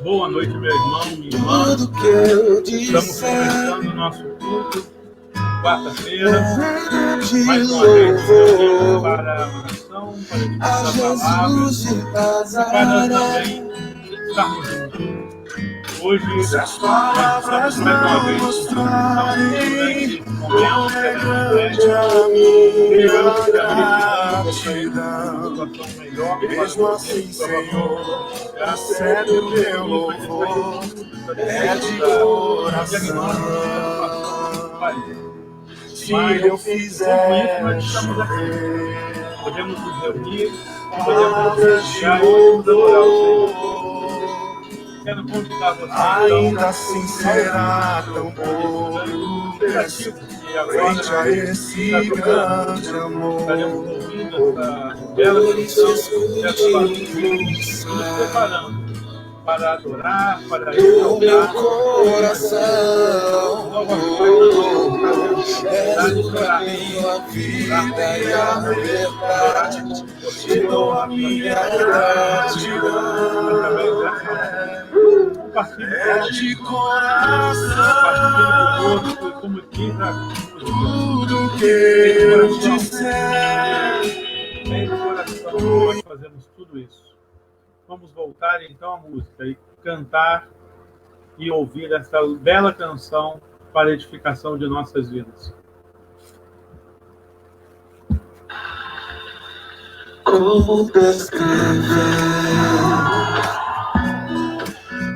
Boa noite, meu irmão, minha irmã. Estamos começando o nosso culto, quarta-feira. Mais uma vez, reunimos para a oração, para a edificação da palavra, e para também estarmos juntos. Hoje, nós estamos mais uma vez durante o momento que a gente melhor, mesmo assim, Senhor, recebe o meu louvor, é de coração. Se eu fizer podemos nos reunir, podemos desejar e podemos adorar o Senhor. Quero convidar você, ainda assim será tão pouco frente a esse grande amor. Estaremos ouvindo essa bela canção, nos preparando para adorar, para exaltar meu coração. És o caminho, a vida e a verdade. Te dou a minha gratidão. É de coração. Tudo que eu disser. É de coração que nós fazemos tudo isso. Vamos voltar então à música e cantar e ouvir essa bela canção para a edificação de nossas vidas. Como descrever,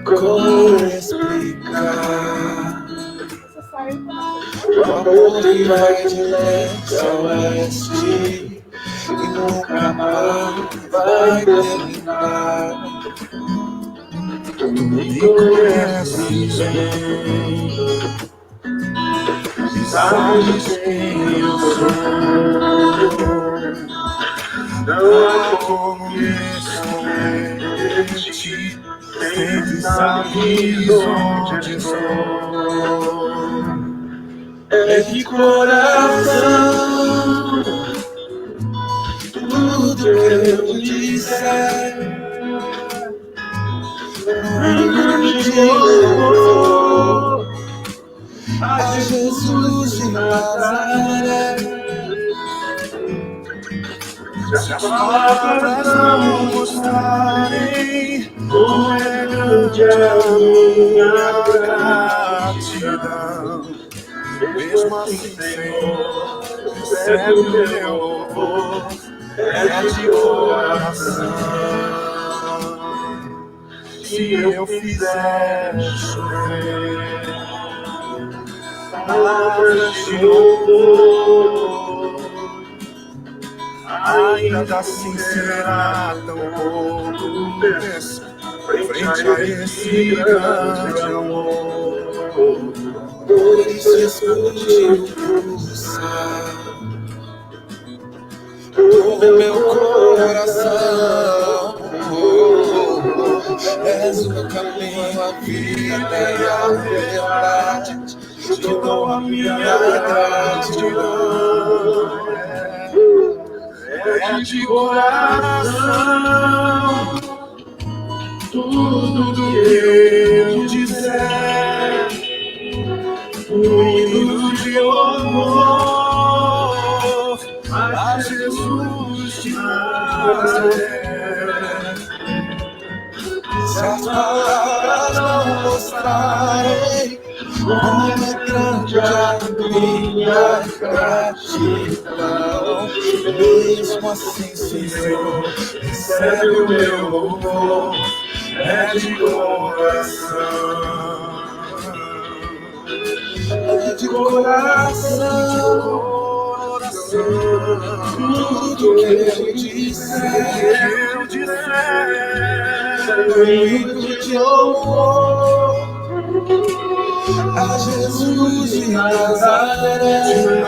como explicar o amor que vai de leste a oeste e nunca mais vai terminar. Tu me conheces bem, sabes quem eu sou. Não há como me esconder de ti, sempre sabes onde estou. É de coração, tudo que eu disser, de louvor a Jesus de Nazaré. Se as palavras não mostrarem como é grande a minha gratidão, mesmo assim, Senhor, recebe o meu louvor, é de coração. Se eu fizer chover palavras de louvor, ainda assim será tão pouco frente a esse grande amor. Por isso escute o pulsar do meu coração. És o meu caminho, a vida e a verdade. Te dou a minha gratidão. É de coração, tudo que eu disser, um hino de louvor a Jesus de Nazaré. Se as palavras não mostrarem como é grande a minha gratidão, mesmo assim, Senhor, recebe o meu louvor, é de coração. É de coração, tudo que eu disser, hino de louvor a Jesus de Nazaré.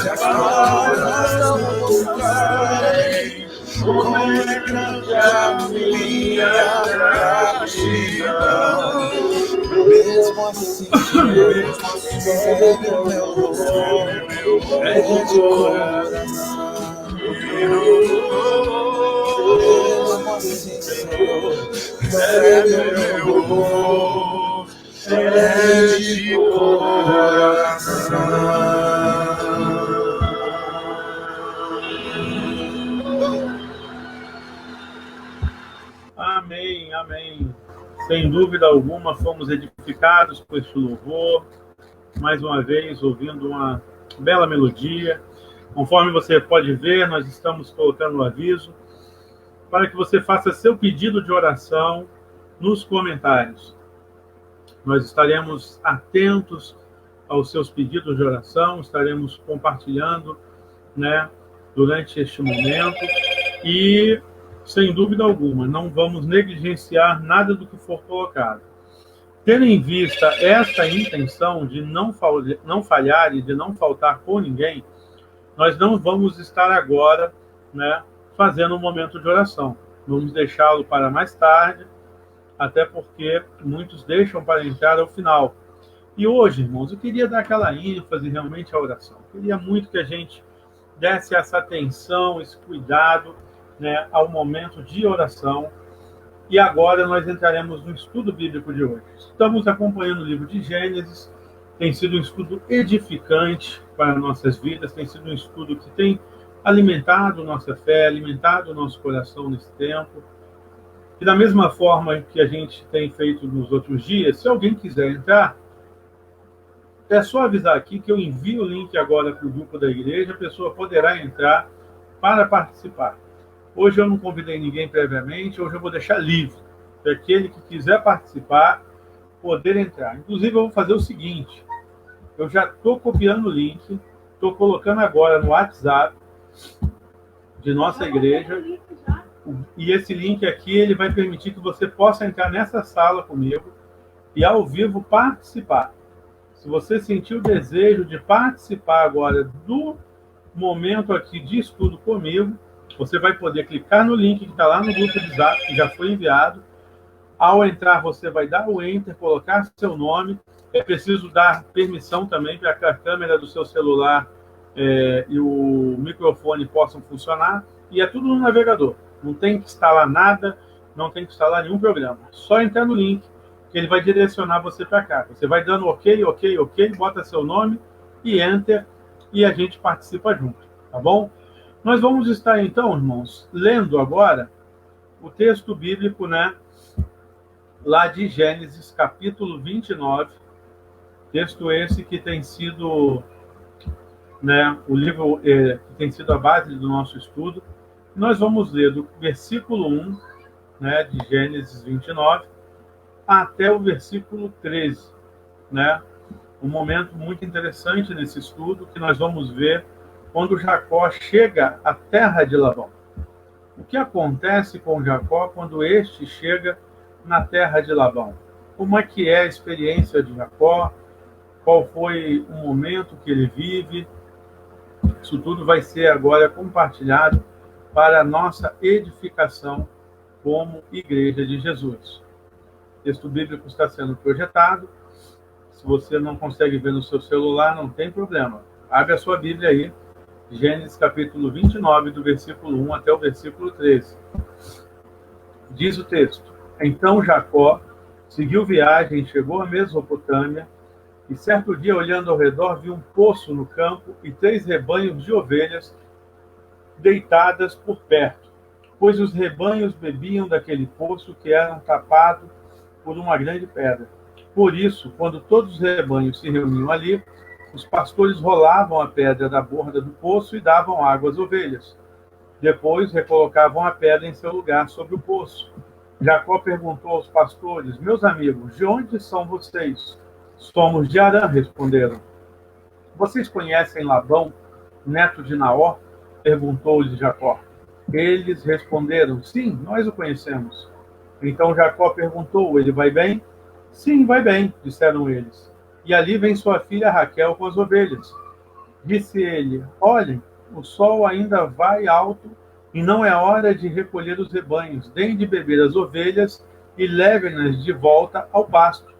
Se as palavras não mostrarem como é grande a minha gratidão, mesmo assim, recebe o meu louvor, é de coração. Mesmo Assim, Senhor, recebe meu louvor, é de coração. Amém, amém. Sem dúvida alguma, fomos edificados por este louvor. Mais uma vez, ouvindo uma bela melodia. Conforme você pode ver, nós estamos colocando o aviso para que você faça seu pedido de oração nos comentários. Nós estaremos atentos aos seus pedidos de oração, estaremos compartilhando, né, durante este momento e, sem dúvida alguma, não vamos negligenciar nada do que for colocado. Tendo em vista esta intenção de não falhar e de não faltar com ninguém, nós não vamos estar agora, né, fazendo um momento de oração. Vamos deixá-lo para mais tarde, até porque muitos deixam para entrar ao final. E hoje, irmãos, eu queria dar aquela ênfase realmente à oração. Eu queria muito que a gente desse essa atenção, esse cuidado, né, ao momento de oração. E agora nós entraremos no estudo bíblico de hoje. Estamos acompanhando o livro de Gênesis. Tem sido um estudo edificante para nossas vidas, tem sido um estudo que tem alimentado nossa fé, alimentado o nosso coração nesse tempo. E da mesma forma que a gente tem feito nos outros dias, se alguém quiser entrar, é só avisar aqui que eu envio o link agora para o grupo da igreja, a pessoa poderá entrar para participar. Hoje eu não convidei ninguém previamente, hoje eu vou deixar livre para aquele que quiser participar poder entrar. Inclusive eu vou fazer o seguinte, eu já estou copiando o link, estou colocando agora no WhatsApp de nossa igreja, e esse link aqui ele vai permitir que você possa entrar nessa sala comigo e ao vivo participar. Se você sentir o desejo de participar agora do momento aqui de estudo comigo, você vai poder clicar no link que está lá no grupo de Zap, que já foi enviado. Ao entrar, você vai dar o Enter, colocar seu nome. É preciso dar permissão também para que a câmera do seu celular e o microfone possam funcionar. E é tudo no navegador. Não tem que instalar nada, não tem que instalar nenhum programa. Só entrar no link, que ele vai direcionar você para cá. Você vai dando OK, OK, OK, bota seu nome e Enter, e a gente participa junto, tá bom? Nós vamos estar, então, irmãos, lendo agora o texto bíblico, né, lá de Gênesis, capítulo 29, texto esse que tem sido, né, o livro que tem sido a base do nosso estudo. Nós vamos ler do versículo 1, né, de Gênesis 29, até o versículo 13, né, um momento muito interessante nesse estudo que nós vamos ver quando Jacó chega à terra de Labão. O que acontece com Jacó quando este chega na terra de Labão? Como é que é a experiência de Jacó? Qual foi o momento que ele vive? Isso tudo vai ser agora compartilhado para a nossa edificação como Igreja de Jesus. O texto bíblico está sendo projetado. Se você não consegue ver no seu celular, não tem problema. Abre a sua Bíblia aí, Gênesis capítulo 29, do versículo 1 até o versículo 13. Diz o texto: Então Jacó seguiu viagem e chegou à Mesopotâmia, e certo dia, olhando ao redor, viu um poço no campo e 3 rebanhos de ovelhas deitadas por perto, pois os rebanhos bebiam daquele poço que era tapado por uma grande pedra. Por isso, quando todos os rebanhos se reuniam ali, os pastores rolavam a pedra da borda do poço e davam água às ovelhas. Depois, recolocavam a pedra em seu lugar sobre o poço. Jacó perguntou aos pastores: Meus amigos, de onde são vocês? Somos de Harã, responderam. Vocês conhecem Labão, neto de Naor? Perguntou-lhes Jacó. Eles responderam: Sim, nós o conhecemos. Então Jacó perguntou: Ele vai bem? Sim, vai bem, disseram eles. E ali vem sua filha Raquel com as ovelhas. Disse ele: Olhem, o sol ainda vai alto e não é hora de recolher os rebanhos. Deem de beber as ovelhas e levem-nas de volta ao pasto.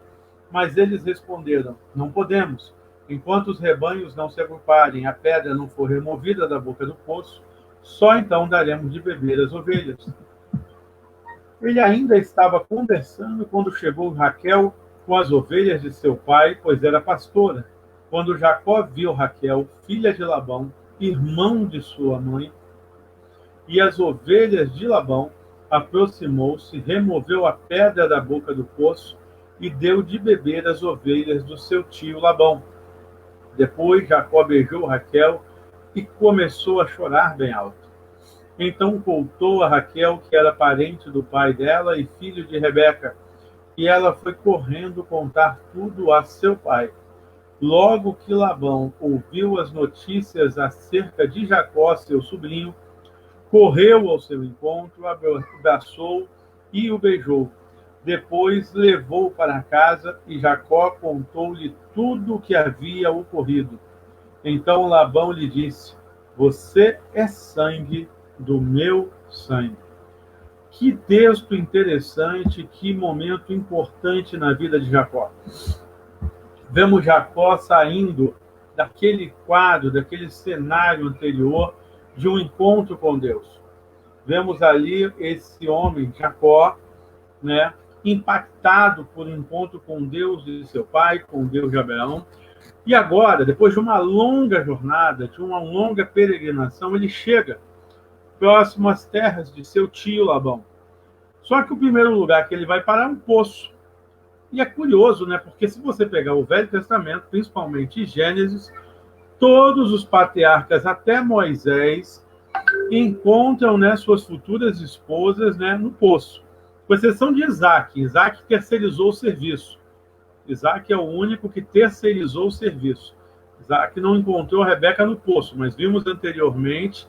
Mas eles responderam: Não podemos. Enquanto os rebanhos não se agruparem, a pedra não for removida da boca do poço, só então daremos de beber as ovelhas. Ele ainda estava conversando quando chegou Raquel com as ovelhas de seu pai, pois era pastora. Quando Jacó viu Raquel, filha de Labão, irmão de sua mãe, e as ovelhas de Labão, aproximou-se, removeu a pedra da boca do poço e deu de beber às ovelhas do seu tio Labão. Depois Jacó beijou Raquel e começou a chorar bem alto. Então contou a Raquel que era parente do pai dela e filho de Rebeca, e ela foi correndo contar tudo a seu pai. Logo que Labão ouviu as notícias acerca de Jacó, seu sobrinho, correu ao seu encontro, abraçou e o beijou. Depois levou para casa e Jacó contou-lhe tudo o que havia ocorrido. Então Labão lhe disse: você é sangue do meu sangue. Que texto interessante, que momento importante na vida de Jacó. Vemos Jacó saindo daquele quadro, daquele cenário anterior de um encontro com Deus. Vemos ali esse homem, Jacó, né, impactado por um encontro com Deus de seu pai, com Deus de Abraão. E agora, depois de uma longa jornada, de uma longa peregrinação, ele chega próximo às terras de seu tio Labão. Só que o primeiro lugar que ele vai parar é um poço. E é curioso, né? Porque se você pegar o Velho Testamento, principalmente Gênesis, todos os patriarcas, até Moisés, encontram, né, suas futuras esposas, né, no poço. Com exceção de Isaac. Isaac terceirizou o serviço. Isaac é o único que terceirizou o serviço. Isaac não encontrou Rebeca no poço, mas vimos anteriormente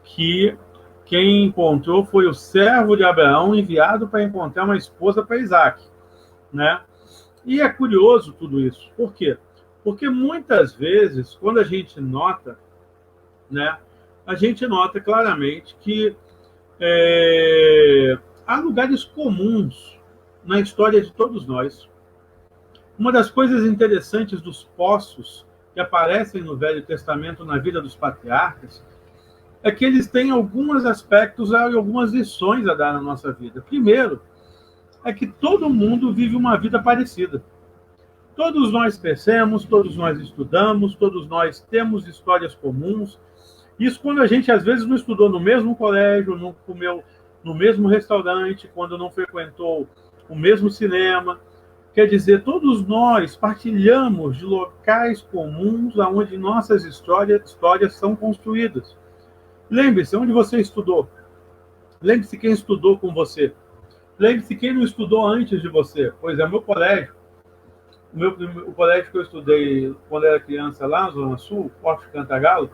que quem encontrou foi o servo de Abraão enviado para encontrar uma esposa para Isaac, né? E é curioso tudo isso. Por quê? Porque muitas vezes, quando a gente nota, né, a gente nota claramente que há lugares comuns na história de todos nós. Uma das coisas interessantes dos poços que aparecem no Velho Testamento na vida dos patriarcas é que eles têm alguns aspectos e algumas lições a dar na nossa vida. Primeiro, é que todo mundo vive uma vida parecida. Todos nós crescemos, todos nós estudamos, todos nós temos histórias comuns. Isso quando a gente, às vezes, não estudou no mesmo colégio, não comeu no mesmo restaurante, quando não frequentou o mesmo cinema. Quer dizer, todos nós partilhamos de locais comuns onde nossas histórias são construídas. Lembre-se, onde você estudou. Lembre-se quem estudou com você. Lembre-se quem não estudou antes de você. Pois é, o meu colégio, o colégio que eu estudei quando era criança lá na Zona Sul, Forte Cantagalo,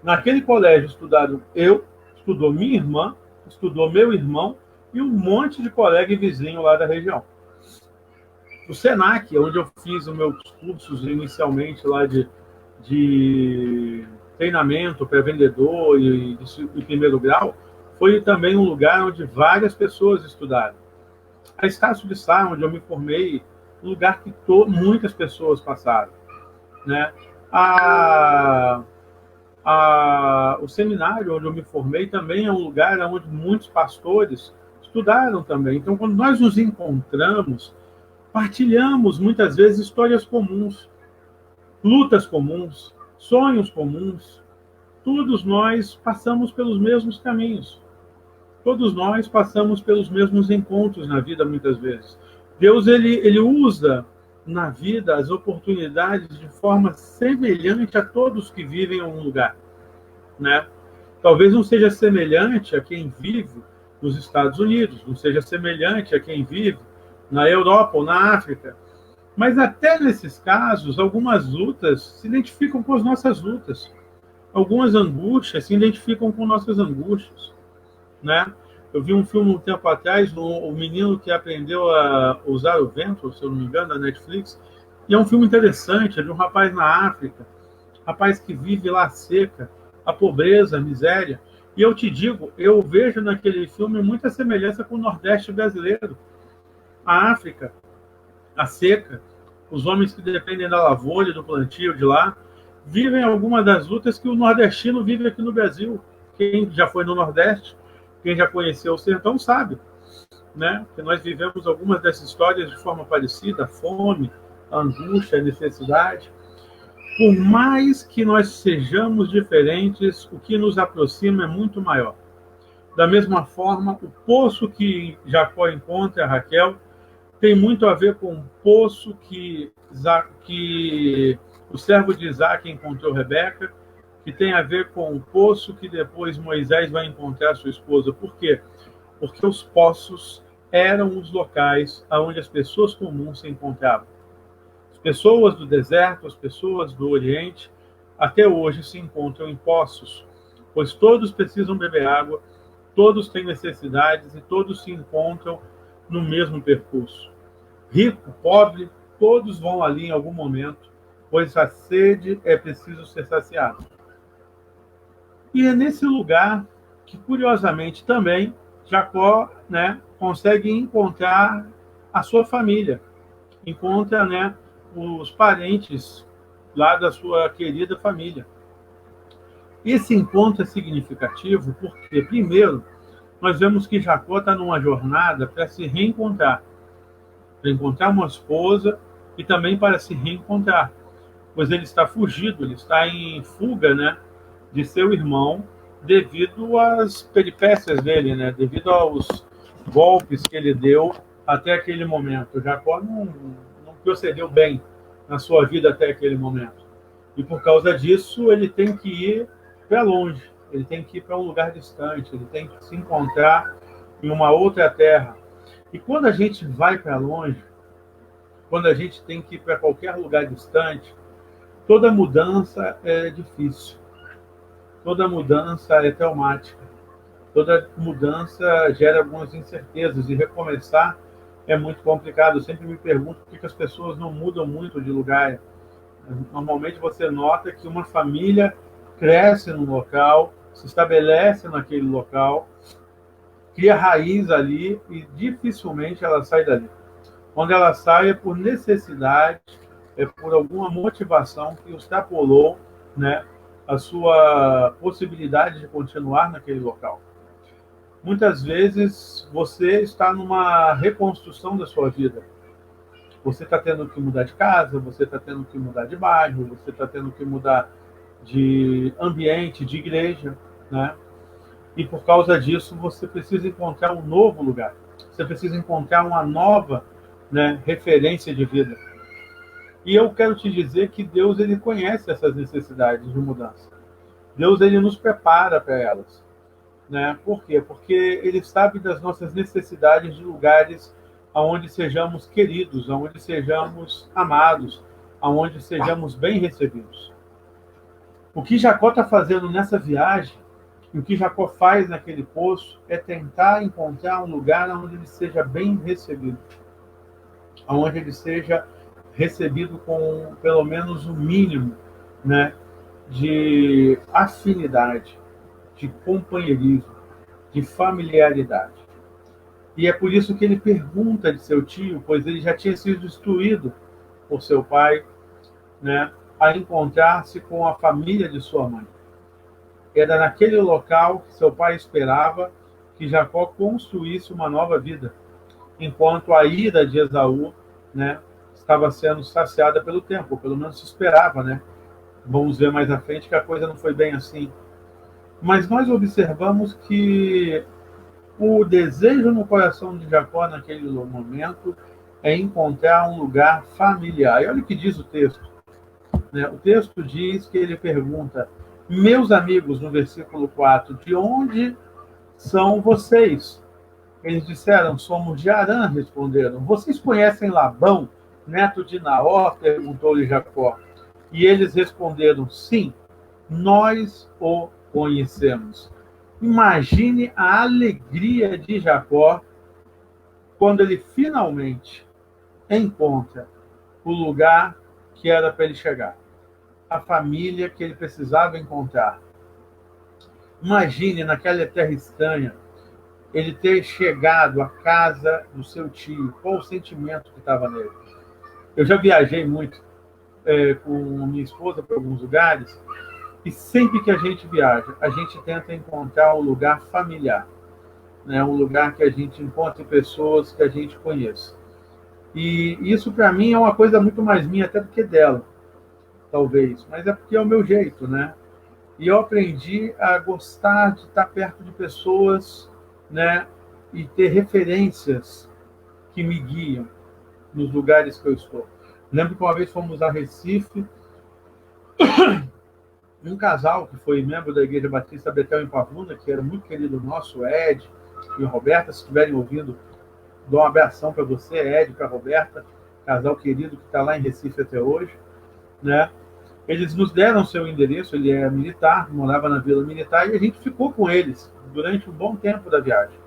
naquele colégio estudou minha irmã, estudou meu irmão e um monte de colega e vizinho lá da região. O Senac, onde eu fiz os meus cursos inicialmente lá de treinamento para vendedor e primeiro grau, foi também um lugar onde várias pessoas estudaram. A Estácio de Sá, onde eu me formei, um lugar que muitas pessoas passaram, né? O seminário onde eu me formei também é um lugar onde muitos pastores estudaram também. Então, quando nós nos encontramos, partilhamos muitas vezes histórias comuns, lutas comuns, sonhos comuns. Todos nós passamos pelos mesmos caminhos. Todos nós passamos pelos mesmos encontros na vida, muitas vezes. Deus, ele usa na vida as oportunidades de forma semelhante a todos que vivem em um lugar, né? Talvez não seja semelhante a quem vive nos Estados Unidos, não seja semelhante a quem vive na Europa ou na África. Mas até nesses casos, algumas lutas se identificam com as nossas lutas. Algumas angústias se identificam com nossas angústias, né? Eu vi um filme um tempo atrás, o menino que aprendeu a usar o vento, se eu não me engano, da Netflix, e é um filme interessante, é de um rapaz na África, rapaz que vive lá seca, a pobreza, a miséria. E eu te digo, eu vejo naquele filme muita semelhança com o Nordeste brasileiro. A África, a seca, os homens que dependem da lavoura e do plantio de lá, vivem algumas das lutas que o nordestino vive aqui no Brasil. Quem já foi no Nordeste, quem já conheceu o sertão sabe, né? Que nós vivemos algumas dessas histórias de forma parecida, a fome, a angústia, a necessidade. Por mais que nós sejamos diferentes, o que nos aproxima é muito maior. Da mesma forma, o poço que Jacó encontra a Raquel tem muito a ver com o poço que o servo de Isaac encontrou Rebeca, que tem a ver com o poço que depois Moisés vai encontrar sua esposa. Por quê? Porque os poços eram os locais onde as pessoas comuns se encontravam. As pessoas do deserto, as pessoas do Oriente, até hoje se encontram em poços, pois todos precisam beber água, todos têm necessidades e todos se encontram no mesmo percurso. Rico, pobre, todos vão ali em algum momento, pois a sede é preciso ser saciada. E é nesse lugar que, curiosamente, também Jacó, né, consegue encontrar a sua família, encontra, né, os parentes lá da sua querida família. Esse encontro é significativo porque, primeiro, nós vemos que Jacó está numa jornada para se reencontrar, para encontrar uma esposa e também para se reencontrar, pois ele está fugido, ele está em fuga, né, de seu irmão, devido às peripécias dele, né, devido aos golpes que ele deu até aquele momento. Jacó não procedeu bem na sua vida até aquele momento. E por causa disso, ele tem que ir para longe, ele tem que ir para um lugar distante, ele tem que se encontrar em uma outra terra. E quando a gente vai para longe, quando a gente tem que ir para qualquer lugar distante, toda mudança é difícil, toda mudança é traumática, toda mudança gera algumas incertezas e recomeçar é muito complicado. Eu sempre me pergunto por que as pessoas não mudam muito de lugar. Normalmente você nota que uma família cresce num local, se estabelece naquele local, cria raiz ali e dificilmente ela sai dali. Quando ela sai é por necessidade, é por alguma motivação que extrapolou, né, a sua possibilidade de continuar naquele local. Muitas vezes você está numa reconstrução da sua vida. Você está tendo que mudar de casa, você está tendo que mudar de bairro, você está tendo que mudar de ambiente, de igreja, né? E por causa disso você precisa encontrar um novo lugar. Você precisa encontrar uma nova, né, referência de vida. E eu quero te dizer que Deus, ele conhece essas necessidades de mudança. Deus, ele nos prepara para elas, né? Por quê? Porque ele sabe das nossas necessidades de lugares aonde sejamos queridos, aonde sejamos amados, aonde sejamos bem recebidos. O que Jacó está fazendo nessa viagem, e o que Jacó faz naquele poço, é tentar encontrar um lugar onde ele seja bem recebido, onde ele seja recebido com pelo menos o mínimo, né, de afinidade, de companheirismo, de familiaridade. E é por isso que ele pergunta de seu tio, pois ele já tinha sido instruído por seu pai, né, a encontrar-se com a família de sua mãe. Era naquele local que seu pai esperava que Jacó construísse uma nova vida, enquanto a ira de Esaú, né, estava sendo saciada pelo tempo, pelo menos se esperava, né? Vamos ver mais à frente que a coisa não foi bem assim. Mas nós observamos que o desejo no coração de Jacó naquele momento é encontrar um lugar familiar. E olha o que diz o texto, né? O texto diz que ele pergunta: meus amigos, no versículo 4, de onde são vocês? Eles disseram: somos de Harã, responderam. Vocês conhecem Labão, neto de Naor? Perguntou-lhe Jacó. E eles responderam: sim, nós o conhecemos. Imagine a alegria de Jacó quando ele finalmente encontra o lugar que era para ele chegar, a família que ele precisava encontrar. Imagine naquela terra estranha ele ter chegado à casa do seu tio, qual o sentimento que estava nele. Eu já viajei muito com minha esposa para alguns lugares, e sempre que a gente viaja, a gente tenta encontrar um lugar familiar. né? Um lugar que a gente encontre pessoas que a gente conheça. E isso, para mim, é uma coisa muito mais minha até do que dela, talvez. Mas é porque é o meu jeito, né? E eu aprendi a gostar de estar perto de pessoas, né? E ter referências que me guiam nos lugares que eu estou. Lembro que uma vez fomos a Recife, um casal que foi membro da Igreja Batista Betel em Pavuna, que era muito querido nosso, Ed e Roberta, se estiverem ouvindo, dou um abração para você, Ed, para Roberta, casal querido que está lá em Recife até hoje, né? Eles nos deram seu endereço, ele é militar, morava na Vila Militar, e a gente ficou com eles durante um bom tempo da viagem.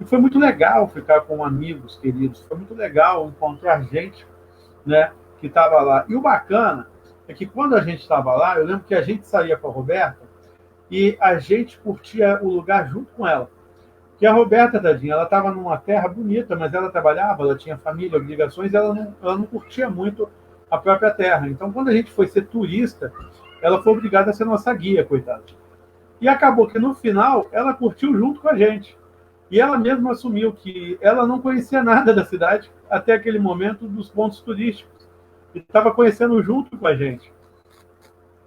E foi muito legal ficar com amigos queridos, foi muito legal encontrar gente, né, que estava lá. E o bacana é que quando a gente estava lá, eu lembro que a gente saía com a Roberta e a gente curtia o lugar junto com ela. Que a Roberta, tadinha, ela estava numa terra bonita, mas ela trabalhava, ela tinha família, obrigações, ela não curtia muito a própria terra. Então, quando a gente foi ser turista, ela foi obrigada a ser nossa guia, coitada. E acabou que, no final, ela curtiu junto com a gente. E ela mesma assumiu que ela não conhecia nada da cidade até aquele momento dos pontos turísticos. E estava conhecendo junto com a gente.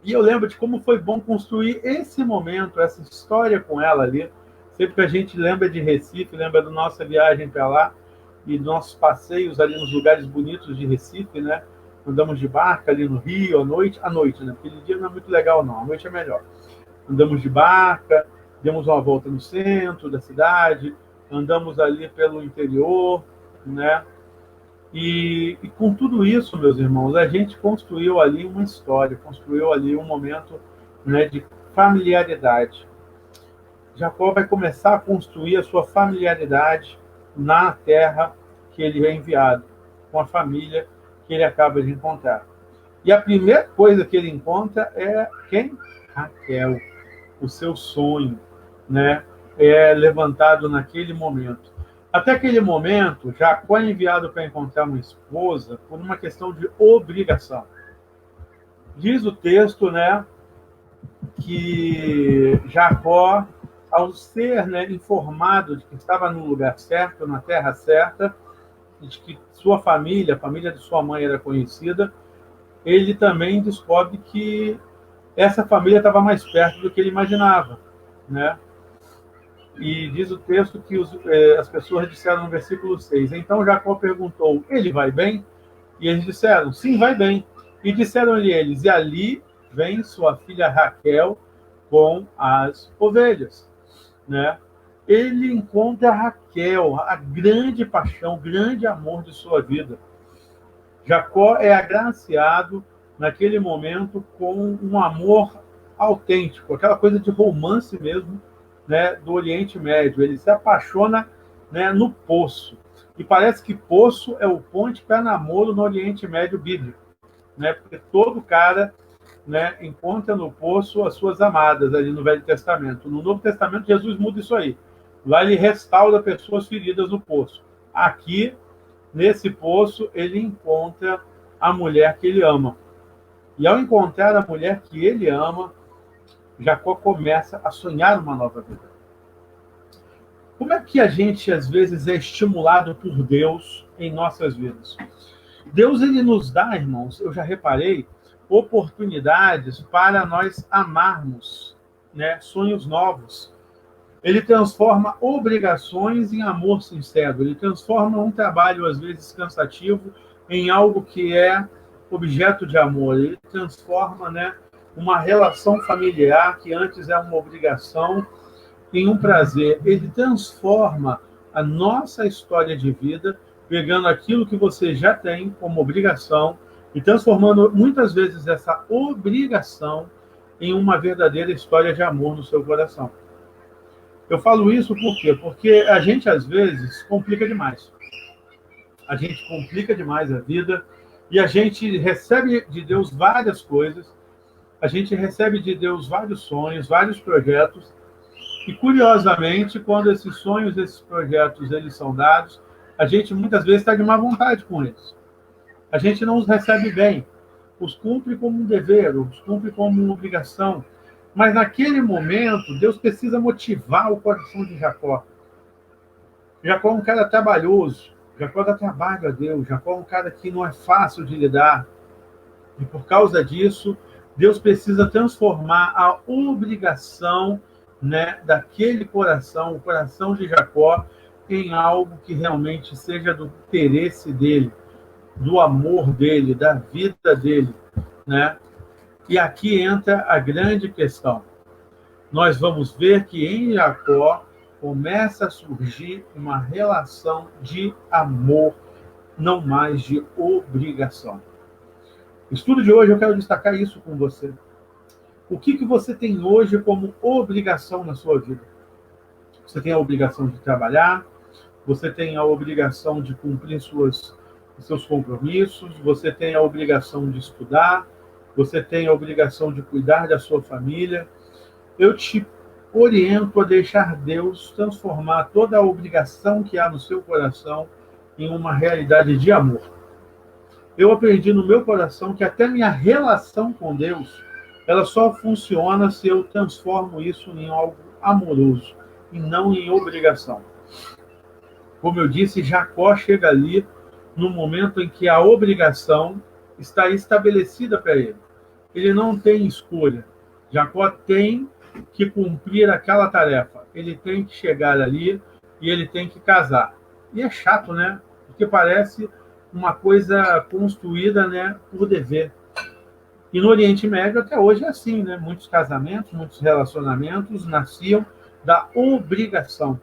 E eu lembro de como foi bom construir esse momento, essa história com ela ali. Sempre que a gente lembra de Recife, lembra da nossa viagem para lá e dos nossos passeios ali nos lugares bonitos de Recife, né? Andamos de barca ali no Rio à noite, né? Porque de dia não é muito legal, não. À noite é melhor. Andamos de barca, demos uma volta no centro da cidade, andamos ali pelo interior, né? E com tudo isso, meus irmãos, a gente construiu ali uma história, construiu ali um momento, né, de familiaridade. Jacó vai começar a construir a sua familiaridade na terra que ele é enviado, com a família que ele acaba de encontrar. E a primeira coisa que ele encontra é quem? Raquel, o seu sonho, né? É levantado naquele momento. Até aquele momento, Jacó é enviado para encontrar uma esposa por uma questão de obrigação. Diz o texto, né, que Jacó, ao ser, né, informado de que estava no lugar certo, na terra certa, de que sua família, a família de sua mãe era conhecida, ele também descobre que essa família estava mais perto do que ele imaginava, né? E diz o texto que as pessoas disseram no versículo 6, então Jacó perguntou, ele vai bem? E eles disseram, sim, vai bem. E disseram-lhe eles, e ali vem sua filha Raquel com as ovelhas, né? Ele encontra Raquel, a grande paixão, o grande amor de sua vida. Jacó é agraciado naquele momento com um amor autêntico, aquela coisa de romance mesmo, né, do Oriente Médio. Ele se apaixona, né, no poço. E parece que poço é o ponte para namoro no Oriente Médio bíblico, né, porque todo cara, né, encontra no poço as suas amadas ali no Velho Testamento. No Novo Testamento, Jesus muda isso aí. Lá ele restaura pessoas feridas no poço. Aqui, nesse poço, ele encontra a mulher que ele ama. E ao encontrar a mulher que ele ama, Jacó começa a sonhar uma nova vida. Como é que a gente, às vezes, é estimulado por Deus em nossas vidas? Deus, ele nos dá, irmãos, eu já reparei, oportunidades para nós amarmos, né, sonhos novos. Ele transforma obrigações em amor sincero. Ele transforma um trabalho, às vezes, cansativo em algo que é objeto de amor. Ele transforma, né, uma relação familiar que antes era uma obrigação em um prazer. Ele transforma a nossa história de vida, pegando aquilo que você já tem como obrigação e transformando, muitas vezes, essa obrigação em uma verdadeira história de amor no seu coração. Eu falo isso por quê? Porque a gente, às vezes, complica demais. A gente complica demais a vida e a gente recebe de Deus várias coisas, a gente recebe de Deus vários sonhos, vários projetos, e, curiosamente, quando esses sonhos, esses projetos, eles são dados, a gente, muitas vezes, está de má vontade com eles. A gente não os recebe bem, os cumpre como um dever, os cumpre como uma obrigação. Mas naquele momento, Deus precisa motivar o coração de Jacó. Jacó é um cara trabalhoso, Jacó dá trabalho a Deus, Jacó é um cara que não é fácil de lidar. E por causa disso, Deus precisa transformar a obrigação, né, daquele coração, o coração de Jacó, em algo que realmente seja do interesse dele, do amor dele, da vida dele, né? E aqui entra a grande questão. Nós vamos ver que em Jacó começa a surgir uma relação de amor, não mais de obrigação. No estudo de hoje eu quero destacar isso com você. O que você tem hoje como obrigação na sua vida? Você tem a obrigação de trabalhar, você tem a obrigação de cumprir seus compromissos, você tem a obrigação de estudar, você tem a obrigação de cuidar da sua família. Eu te oriento a deixar Deus transformar toda a obrigação que há no seu coração em uma realidade de amor. Eu aprendi no meu coração que até minha relação com Deus, ela só funciona se eu transformo isso em algo amoroso e não em obrigação. Como eu disse, Jacó chega ali no momento em que a obrigação está estabelecida para ele. Ele não tem escolha. Jacó tem que cumprir aquela tarefa. Ele tem que chegar ali e ele tem que casar. E é chato, né? Porque parece uma coisa construída, né, por dever. E no Oriente Médio até hoje é assim, né? Muitos casamentos, muitos relacionamentos nasciam da obrigação.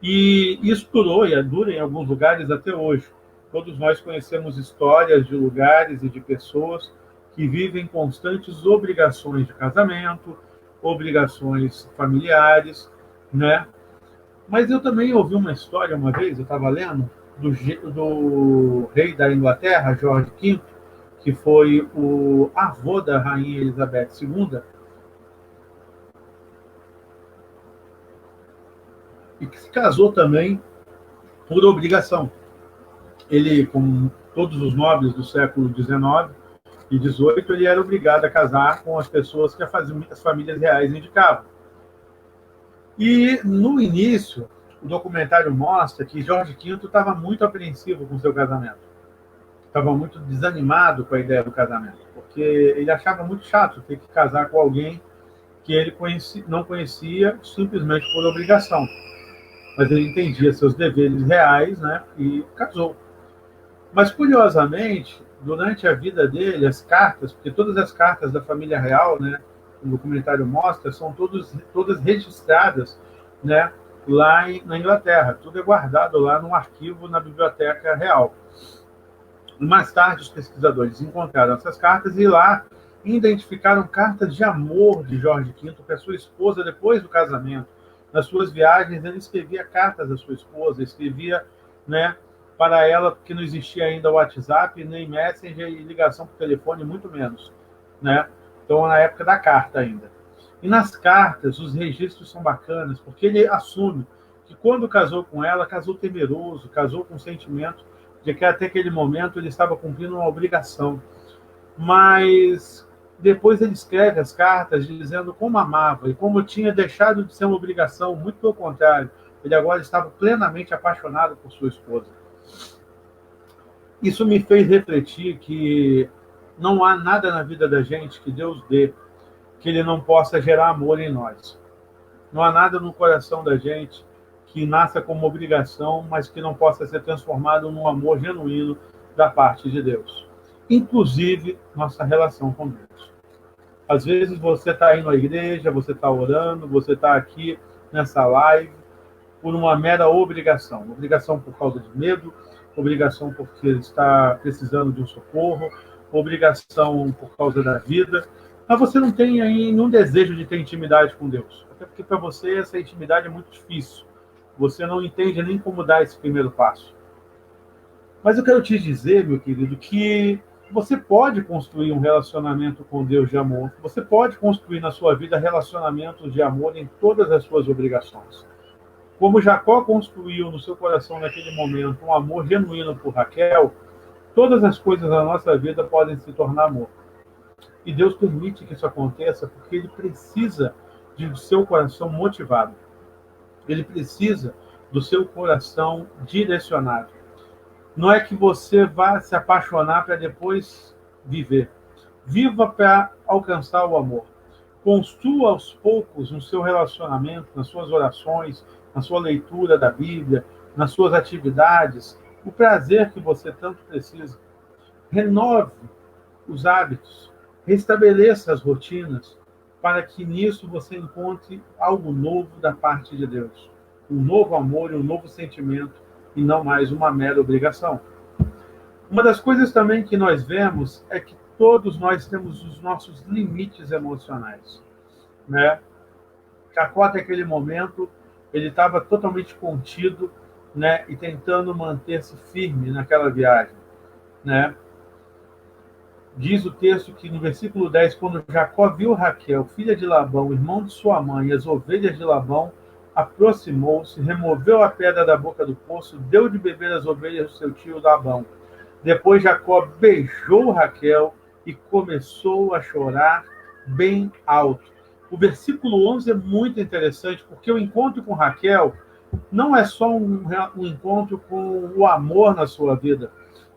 E isso durou e dura em alguns lugares até hoje. Todos nós conhecemos histórias de lugares e de pessoas que vivem constantes obrigações de casamento, obrigações familiares, né? Mas eu também ouvi uma história uma vez, eu estava lendo, do rei da Inglaterra, Jorge V, que foi o avô da rainha Elizabeth II, e que se casou também por obrigação. Ele, como todos os nobres do século XIX e XVIII, ele era obrigado a casar com as pessoas que as famílias reais indicavam. E, no início, o documentário mostra que Jorge V estava muito apreensivo com seu casamento. Estava muito desanimado com a ideia do casamento, porque ele achava muito chato ter que casar com alguém que ele não conhecia simplesmente por obrigação. Mas ele entendia seus deveres reais, né, e casou. Mas, curiosamente, durante a vida dele, as cartas, porque todas as cartas da família real, né, o documentário mostra, são todas registradas, né, lá na Inglaterra. Tudo é guardado lá num arquivo na Biblioteca Real. Mais tarde, os pesquisadores encontraram essas cartas e lá identificaram cartas de amor de Jorge V para sua esposa depois do casamento. Nas suas viagens, ele escrevia cartas à sua esposa, escrevia, né, para ela, porque não existia ainda o WhatsApp, nem Messenger e ligação por telefone, muito menos, né? Então, na época da carta ainda. E nas cartas, os registros são bacanas, porque ele assume que quando casou com ela, casou temeroso, casou com sentimento de que até aquele momento ele estava cumprindo uma obrigação. Mas depois ele escreve as cartas dizendo como amava e como tinha deixado de ser uma obrigação, muito pelo contrário, ele agora estava plenamente apaixonado por sua esposa. Isso me fez refletir que não há nada na vida da gente que Deus dê que ele não possa gerar amor em nós. Não há nada no coração da gente que nasça como obrigação, mas que não possa ser transformado num amor genuíno da parte de Deus. Inclusive, nossa relação com Deus. Às vezes você está indo à igreja, você está orando, você está aqui nessa live por uma mera obrigação. Obrigação por causa de medo, obrigação porque está precisando de um socorro, obrigação por causa da vida. Mas você não tem aí nenhum desejo de ter intimidade com Deus. Até porque para você essa intimidade é muito difícil. Você não entende nem como dar esse primeiro passo. Mas eu quero te dizer, meu querido, que você pode construir um relacionamento com Deus de amor. Você pode construir na sua vida relacionamentos de amor em todas as suas obrigações. Como Jacó construiu no seu coração naquele momento um amor genuíno por Raquel, todas as coisas da nossa vida podem se tornar amor. E Deus permite que isso aconteça porque Ele precisa de seu coração motivado. Ele precisa do seu coração direcionado. Não é que você vá se apaixonar para depois viver. Viva para alcançar o amor. Construa aos poucos no seu relacionamento, nas suas orações, na sua leitura da Bíblia, nas suas atividades, o prazer que você tanto precisa. Renove os hábitos, restabeleça as rotinas, para que nisso você encontre algo novo da parte de Deus. Um novo amor e um novo sentimento, e não mais uma mera obrigação. Uma das coisas também que nós vemos é que todos nós temos os nossos limites emocionais, né? Jacó, até aquele momento, ele estava totalmente contido, né? E tentando manter-se firme naquela viagem, né? Diz o texto que no versículo 10, quando Jacó viu Raquel, filha de Labão, irmão de sua mãe, e as ovelhas de Labão, aproximou-se, removeu a pedra da boca do poço, deu de beber às ovelhas do seu tio Labão. Depois Jacó beijou Raquel e começou a chorar bem alto. O versículo 11 é muito interessante, porque o encontro com Raquel não é só um encontro com o amor na sua vida.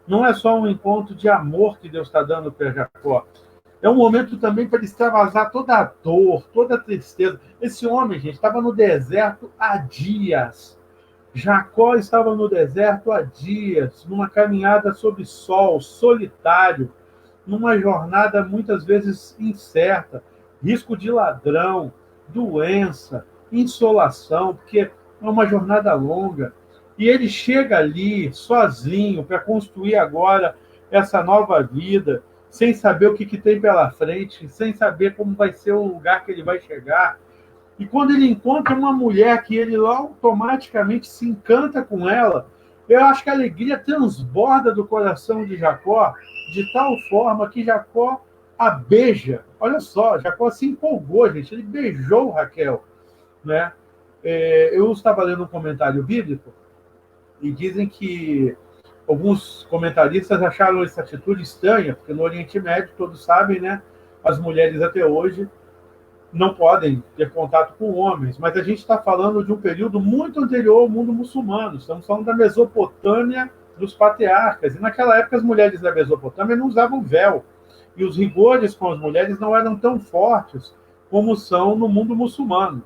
Não é só um encontro de amor que Deus está dando para Jacó. É um momento também para extravasar toda a dor, toda a tristeza. Esse homem, gente, estava no deserto há dias. Jacó estava no deserto há dias, numa caminhada sob sol, solitário, numa jornada muitas vezes incerta, risco de ladrão, doença, insolação, porque é uma jornada longa. E ele chega ali sozinho para construir agora essa nova vida, sem saber o que tem pela frente, sem saber como vai ser o lugar que ele vai chegar. E quando ele encontra uma mulher que ele automaticamente se encanta com ela, eu acho que a alegria transborda do coração de Jacó, de tal forma que Jacó a beija. Olha só, Jacó se empolgou, gente, ele beijou Raquel, né? Eu estava lendo um comentário bíblico e dizem que alguns comentaristas acharam essa atitude estranha, porque no Oriente Médio, todos sabem, né? As mulheres até hoje não podem ter contato com homens, mas a gente está falando de um período muito anterior ao mundo muçulmano. Estamos falando da Mesopotâmia dos patriarcas. E naquela época as mulheres da Mesopotâmia não usavam véu. E os rigores com as mulheres não eram tão fortes como são no mundo muçulmano,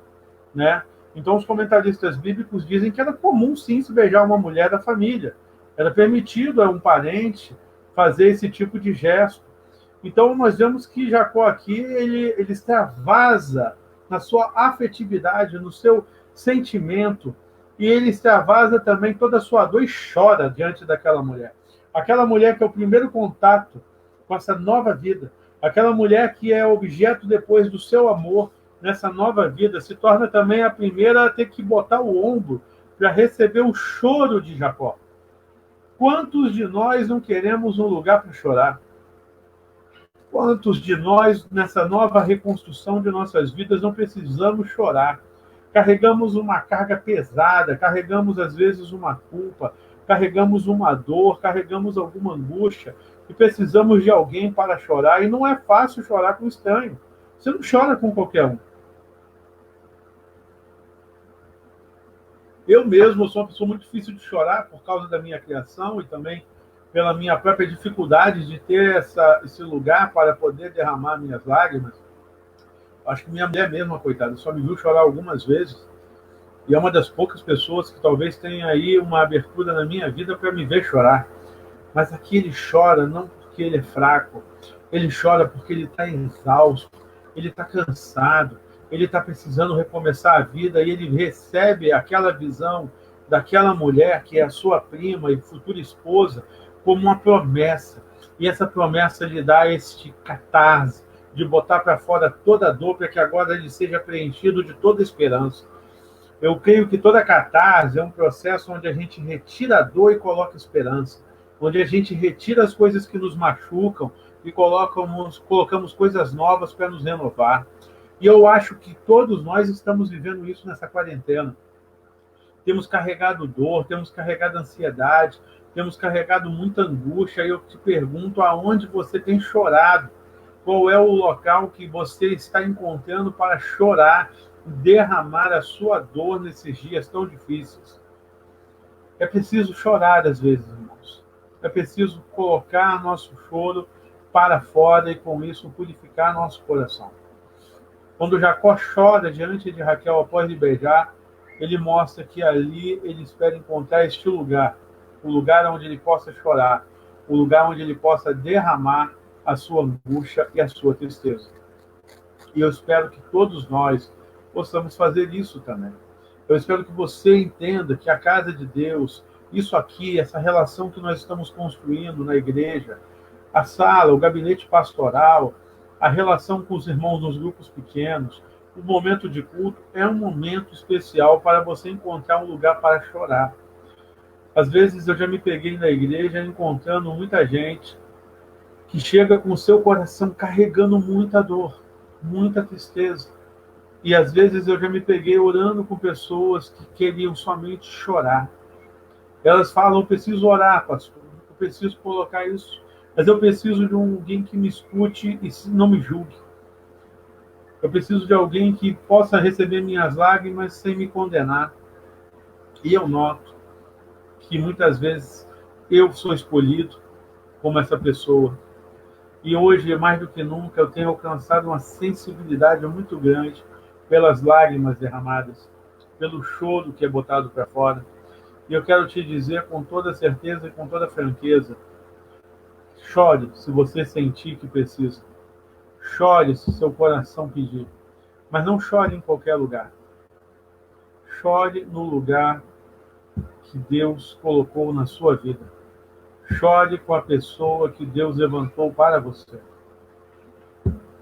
né? Então os comentaristas bíblicos dizem que era comum sim se beijar uma mulher da família. Era permitido a um parente fazer esse tipo de gesto. Então, nós vemos que Jacó aqui, ele extravasa na sua afetividade, no seu sentimento, e ele extravasa também toda a sua dor e chora diante daquela mulher. Aquela mulher que é o primeiro contato com essa nova vida, aquela mulher que é objeto depois do seu amor nessa nova vida, se torna também a primeira a ter que botar o ombro para receber o choro de Jacó. Quantos de nós não queremos um lugar para chorar? Quantos de nós, nessa nova reconstrução de nossas vidas, não precisamos chorar? Carregamos uma carga pesada, carregamos às vezes uma culpa, carregamos uma dor, carregamos alguma angústia e precisamos de alguém para chorar. E não é fácil chorar com estranho. Você não chora com qualquer um. Eu mesmo sou uma pessoa muito difícil de chorar por causa da minha criação e também pela minha própria dificuldade de ter esse lugar para poder derramar minhas lágrimas. Acho que minha mulher mesma, coitada, só me viu chorar algumas vezes. E é uma das poucas pessoas que talvez tenha aí uma abertura na minha vida para me ver chorar. Mas aqui ele chora não porque ele é fraco. Ele chora porque ele está exausto. Ele está cansado. Ele está precisando recomeçar a vida e ele recebe aquela visão daquela mulher que é a sua prima e futura esposa como uma promessa. E essa promessa lhe dá este catarse de botar para fora toda a dor para que agora ele seja preenchido de toda esperança. Eu creio que toda catarse é um processo onde a gente retira a dor e coloca esperança. Onde a gente retira as coisas que nos machucam e colocamos coisas novas para nos renovar. E eu acho que todos nós estamos vivendo isso nessa quarentena. Temos carregado dor, temos carregado ansiedade, temos carregado muita angústia. E eu te pergunto aonde você tem chorado. Qual é o local que você está encontrando para chorar, derramar a sua dor nesses dias tão difíceis? É preciso chorar às vezes, irmãos. É preciso colocar nosso choro para fora e com isso purificar nosso coração. Quando Jacó chora diante de Raquel após lhe beijar, ele mostra que ali ele espera encontrar este lugar, o lugar onde ele possa chorar, o lugar onde ele possa derramar a sua angústia e a sua tristeza. E eu espero que todos nós possamos fazer isso também. Eu espero que você entenda que a casa de Deus, isso aqui, essa relação que nós estamos construindo na igreja, a sala, o gabinete pastoral, a relação com os irmãos nos grupos pequenos, o momento de culto, é um momento especial para você encontrar um lugar para chorar. Às vezes eu já me peguei na igreja encontrando muita gente que chega com o seu coração carregando muita dor, muita tristeza. E às vezes eu já me peguei orando com pessoas que queriam somente chorar. Elas falam, eu preciso orar, pastor, eu preciso colocar isso, mas eu preciso de alguém que me escute e não me julgue. Eu preciso de alguém que possa receber minhas lágrimas sem me condenar. E eu noto que muitas vezes eu sou escolhido como essa pessoa. E hoje, mais do que nunca, eu tenho alcançado uma sensibilidade muito grande pelas lágrimas derramadas, pelo choro que é botado para fora. E eu quero te dizer com toda certeza e com toda franqueza, chore se você sentir que precisa. Chore se seu coração pedir. Mas não chore em qualquer lugar. Chore no lugar que Deus colocou na sua vida. Chore com a pessoa que Deus levantou para você.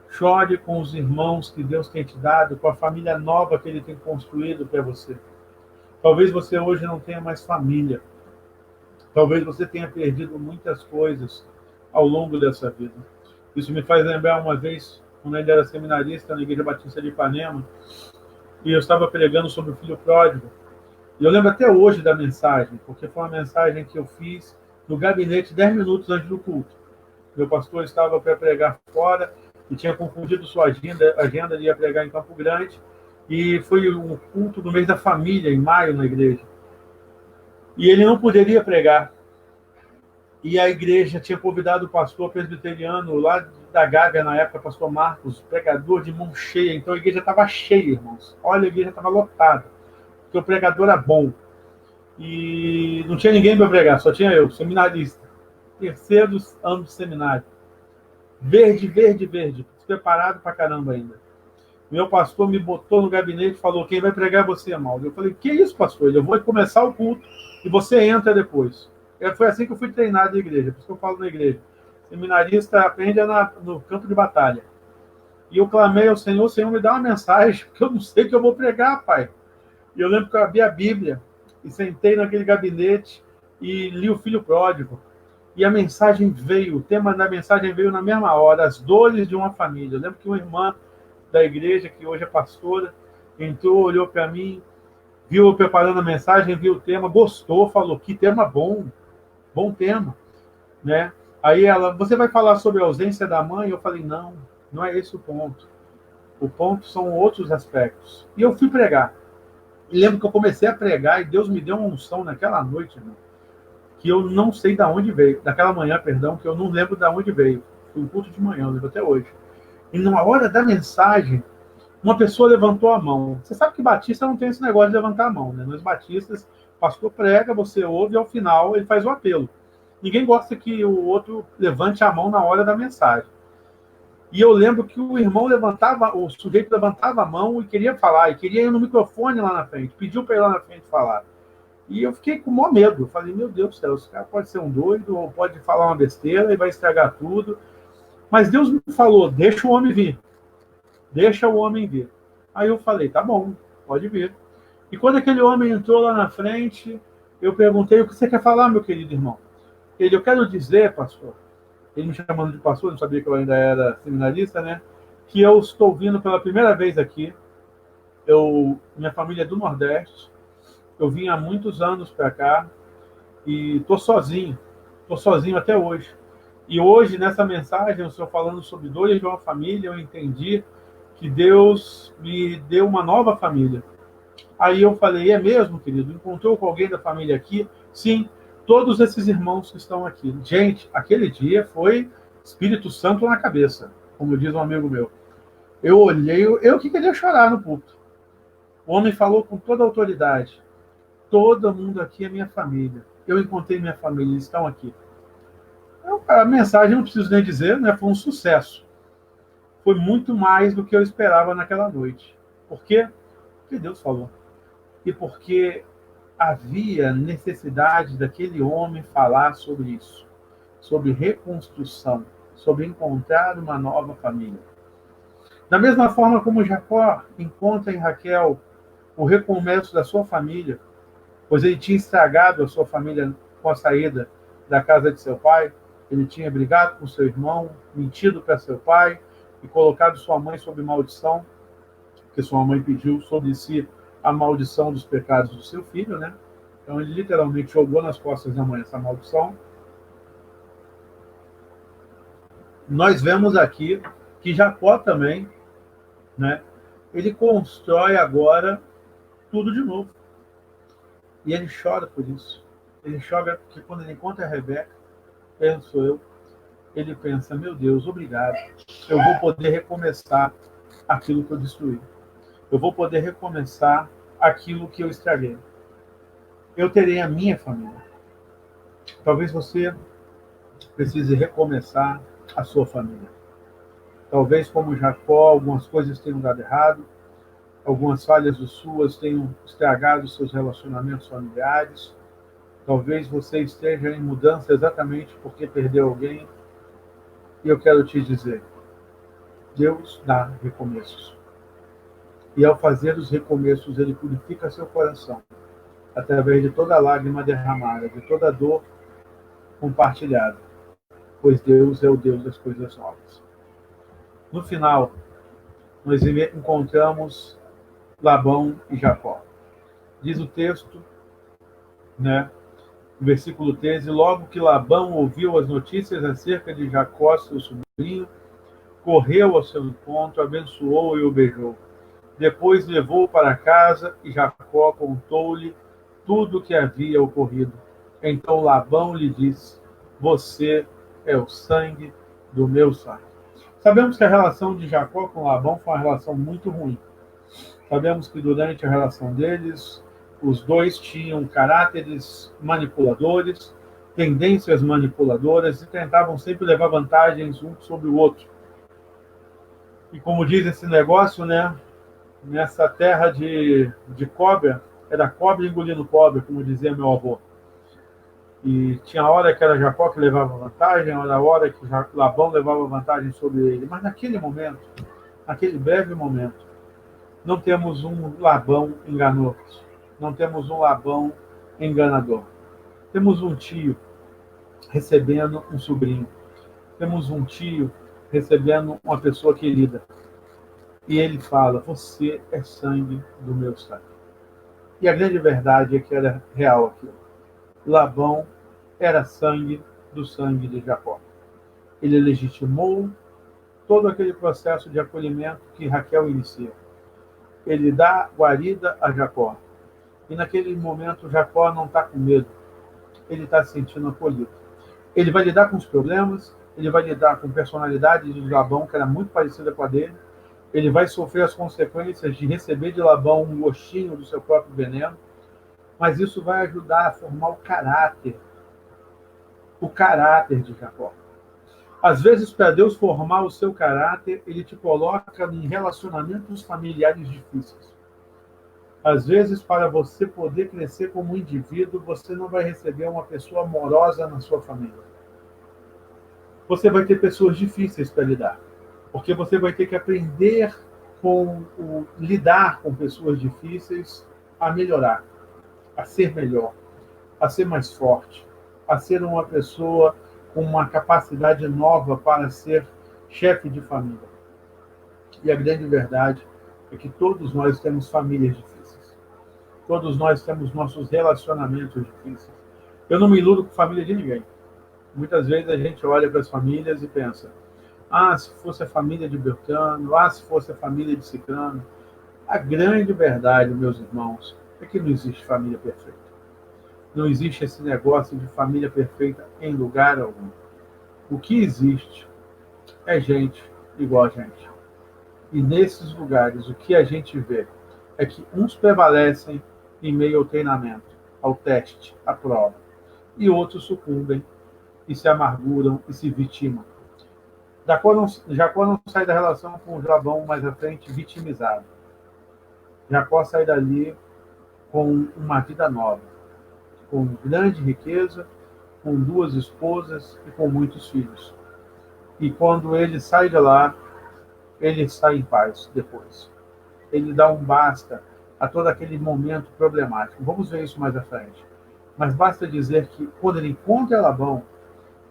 Chore com os irmãos que Deus tem te dado, com a família nova que Ele tem construído para você. Talvez você hoje não tenha mais família. Talvez você tenha perdido muitas coisas ao longo dessa vida. Isso me faz lembrar uma vez, quando eu ainda era seminarista na Igreja Batista de Ipanema, e eu estava pregando sobre o filho pródigo. E eu lembro até hoje da mensagem, porque foi uma mensagem que eu fiz no gabinete 10 minutos antes do culto. Meu pastor estava para pregar fora e tinha confundido sua agenda, ele ia pregar em Campo Grande, e foi um culto do mês da família, em maio, na igreja. E ele não poderia pregar. E a igreja tinha convidado o pastor presbiteriano lá da Gávea, na época, pastor Marcos, pregador de mão cheia. Então a igreja estava cheia, irmãos. Olha, a igreja estava lotada, porque o pregador era bom. E não tinha ninguém para pregar, só tinha eu, seminarista. Terceiro ano de seminário. Verde, verde, verde. Preparado pra caramba ainda. Meu pastor me botou no gabinete e falou, quem vai pregar é você, Amaldo. Eu falei, que isso, pastor? Eu vou começar o culto e você entra depois. Foi assim que eu fui treinado na igreja, por isso que eu falo na igreja. Seminarista aprende no campo de batalha. E eu clamei ao Senhor, Senhor, me dá uma mensagem, porque eu não sei o que eu vou pregar, pai. E eu lembro que eu abri a Bíblia e sentei naquele gabinete e li o Filho Pródigo. E a mensagem veio, o tema da mensagem veio na mesma hora, as dores de uma família. Eu lembro que uma irmã da igreja, que hoje é pastora, entrou, olhou para mim, viu eu preparando a mensagem, viu o tema, gostou, falou, que tema bom, bom tema, né? Aí ela, você vai falar sobre a ausência da mãe? Eu falei, não, não é esse o ponto. O ponto são outros aspectos. E eu fui pregar. E lembro que eu comecei a pregar e Deus me deu uma unção naquela noite, irmão, que eu não sei de onde veio, daquela manhã, perdão, que eu não lembro de onde veio. Foi um culto de manhã, eu lembro até hoje. E na hora da mensagem, uma pessoa levantou a mão. Você sabe que batista não tem esse negócio de levantar a mão, né? Nós batistas, o pastor prega, você ouve e ao final ele faz o apelo. Ninguém gosta que o outro levante a mão na hora da mensagem. E eu lembro que o irmão levantava, o sujeito levantava a mão e queria falar, e queria ir no microfone lá na frente, pediu para ir lá na frente falar. E eu fiquei com o maior medo. Eu falei, meu Deus do céu, esse cara pode ser um doido, ou pode falar uma besteira e vai estragar tudo. Mas Deus me falou, deixa o homem vir. Deixa o homem vir. Aí eu falei, tá bom, pode vir. E quando aquele homem entrou lá na frente, eu perguntei, o que você quer falar, meu querido irmão? Ele, eu quero dizer, pastor, ele me chamando de pastor, não sabia que eu ainda era seminarista, né? Que eu estou vindo pela primeira vez aqui. Minha família é do Nordeste. Eu vim há muitos anos para cá e estou sozinho até hoje. E hoje, nessa mensagem, eu estou falando sobre dores de uma família, eu entendi que Deus me deu uma nova família. Aí eu falei, é mesmo, querido? Encontrou com alguém da família aqui? Sim, todos esses irmãos que estão aqui. Gente, aquele dia foi Espírito Santo na cabeça, como diz um amigo meu. Eu olhei, eu que queria chorar no púlpito. O homem falou com toda a autoridade. Todo mundo aqui é minha família. Eu encontrei minha família, eles estão aqui. A mensagem, não preciso nem dizer, né, foi um sucesso. Foi muito mais do que eu esperava naquela noite. Por quê? Porque Deus falou. E porque havia necessidade daquele homem falar sobre isso, sobre reconstrução, sobre encontrar uma nova família. Da mesma forma como Jacó encontra em Raquel o recomeço da sua família, pois ele tinha estragado a sua família com a saída da casa de seu pai, ele tinha brigado com seu irmão, mentido para seu pai e colocado sua mãe sob maldição, porque sua mãe pediu sobre si a maldição dos pecados do seu filho, né? Então ele literalmente jogou nas costas da mãe essa maldição. Nós vemos aqui que Jacó também, né? Ele constrói agora tudo de novo. E ele chora por isso. Ele chora porque quando ele encontra a Rebeca, penso eu, ele pensa, meu Deus, obrigado. Eu vou poder recomeçar aquilo que eu destruí. Eu vou poder recomeçar aquilo que eu estraguei. Eu terei a minha família. Talvez você precise recomeçar a sua família. Talvez, como Jacó, algumas coisas tenham dado errado, algumas falhas suas tenham estragado seus relacionamentos familiares. Talvez você esteja em mudança exatamente porque perdeu alguém. E eu quero te dizer, Deus dá recomeços. E ao fazer os recomeços, Ele purifica seu coração, através de toda lágrima derramada, de toda dor compartilhada, pois Deus é o Deus das coisas novas. No final, nós encontramos Labão e Jacó. Diz o texto, né, no versículo 13, logo que Labão ouviu as notícias acerca de Jacó, seu sobrinho, correu ao seu encontro, abençoou e o beijou. Depois levou-o para casa e Jacó contou-lhe tudo o que havia ocorrido. Então Labão lhe disse, você é o sangue do meu sangue. Sabemos que a relação de Jacó com Labão foi uma relação muito ruim. Sabemos que durante a relação deles, os dois tinham caráteres manipuladores, tendências manipuladoras e tentavam sempre levar vantagens um sobre o outro. E como diz esse negócio, né? Nessa terra de cobra, era cobra engolindo cobra, como dizia meu avô. E tinha hora que era Jacó que levava vantagem, era hora que Labão levava vantagem sobre ele. Mas naquele momento, naquele breve momento, não temos um Labão enganoso, não temos um Labão enganador. Temos um tio recebendo um sobrinho, temos um tio recebendo uma pessoa querida. E ele fala, você é sangue do meu sangue. E a grande verdade é que era real aquilo. Labão era sangue do sangue de Jacó. Ele legitimou todo aquele processo de acolhimento que Raquel inicia. Ele dá guarida a Jacó. E naquele momento Jacó não está com medo. Ele está se sentindo acolhido. Ele vai lidar com os problemas, ele vai lidar com a personalidade de Labão, que era muito parecida com a dele. Ele vai sofrer as consequências de receber de Labão um gostinho do seu próprio veneno, mas isso vai ajudar a formar o caráter de Jacó. Às vezes, para Deus formar o seu caráter, Ele te coloca em relacionamentos familiares difíceis. Às vezes, para você poder crescer como indivíduo, você não vai receber uma pessoa amorosa na sua família. Você vai ter pessoas difíceis para lidar. Porque você vai ter que aprender lidar com pessoas difíceis a melhorar, a ser melhor, a ser mais forte, a ser uma pessoa com uma capacidade nova para ser chefe de família. E a grande verdade é que todos nós temos famílias difíceis. Todos nós temos nossos relacionamentos difíceis. Eu não me iludo com família de ninguém. Muitas vezes a gente olha para as famílias e pensa, se fosse a família de Beltrano, se fosse a família de Cicrano. A grande verdade, meus irmãos, é que não existe família perfeita. Não existe esse negócio de família perfeita em lugar algum. O que existe é gente igual a gente. E nesses lugares, o que a gente vê é que uns prevalecem em meio ao treinamento, ao teste, à prova, e outros sucumbem e se amarguram e se vitimam. Jacó não sai da relação com Labão mais à frente vitimizado. Jacó sai dali com uma vida nova, com grande riqueza, com 2 esposas e com muitos filhos. E quando ele sai de lá, ele sai em paz depois. Ele dá um basta a todo aquele momento problemático. Vamos ver isso mais à frente. Mas basta dizer que quando ele encontra Labão,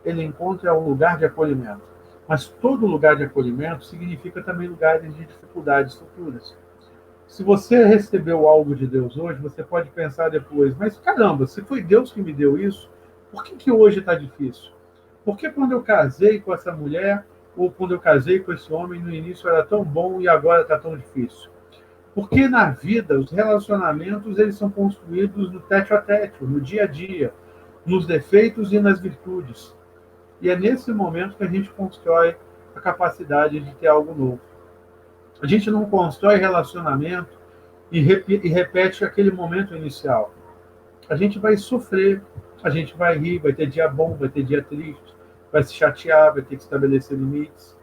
ele encontra um lugar de acolhimento. Mas todo lugar de acolhimento significa também lugares de dificuldades futuras. Se você recebeu algo de Deus hoje, você pode pensar depois, mas caramba, se foi Deus que me deu isso, por que hoje está difícil? Por que quando eu casei com essa mulher, ou quando eu casei com esse homem, no início era tão bom e agora está tão difícil? Porque na vida, os relacionamentos eles são construídos no tete a tete, no dia a dia, nos defeitos e nas virtudes. E é nesse momento que a gente constrói a capacidade de ter algo novo. A gente não constrói relacionamento e repete aquele momento inicial. A gente vai sofrer, a gente vai rir, vai ter dia bom, vai ter dia triste, vai se chatear, vai ter que estabelecer limites.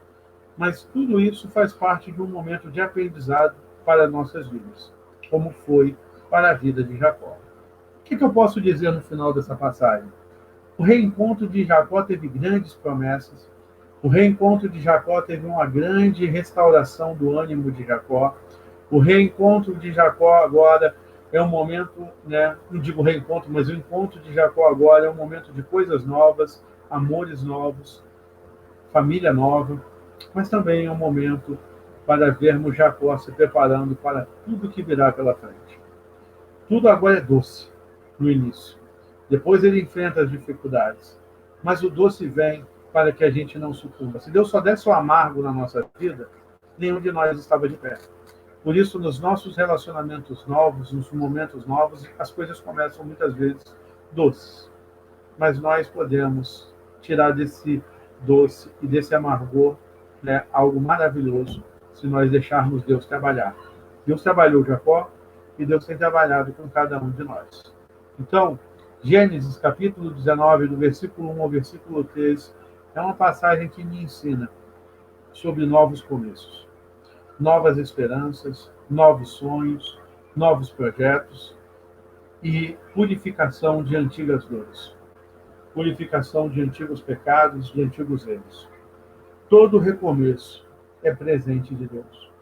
Mas tudo isso faz parte de um momento de aprendizado para nossas vidas, como foi para a vida de Jacó. O que eu posso dizer no final dessa passagem? O reencontro de Jacó teve grandes promessas. O reencontro de Jacó teve uma grande restauração do ânimo de Jacó. O reencontro de Jacó agora é um momento, não digo reencontro, mas o encontro de Jacó agora é um momento de coisas novas, amores novos, família nova, mas também é um momento para vermos Jacó se preparando para tudo que virá pela frente. Tudo agora é doce no início. Depois ele enfrenta as dificuldades. Mas o doce vem para que a gente não sucumba. Se Deus só desse o amargo na nossa vida, nenhum de nós estava de pé. Por isso, nos nossos relacionamentos novos, nos momentos novos, as coisas começam muitas vezes doces. Mas nós podemos tirar desse doce e desse amargor algo maravilhoso se nós deixarmos Deus trabalhar. Deus trabalhou Jacó e Deus tem trabalhado com cada um de nós. Então, Gênesis capítulo 19, do versículo 1 ao versículo 13, é uma passagem que me ensina sobre novos começos, novas esperanças, novos sonhos, novos projetos e purificação de antigas dores, purificação de antigos pecados, de antigos erros. Todo recomeço é presente de Deus.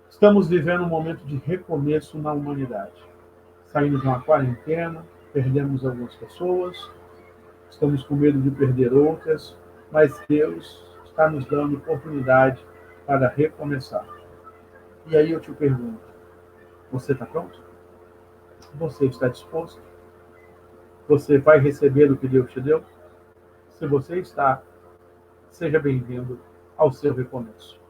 Estamos vivendo um momento de recomeço na humanidade. Saímos de uma quarentena, perdemos algumas pessoas, estamos com medo de perder outras, mas Deus está nos dando oportunidade para recomeçar. E aí eu te pergunto, você está pronto? Você está disposto? Você vai receber o que Deus te deu? Se você está, seja bem-vindo ao seu recomeço.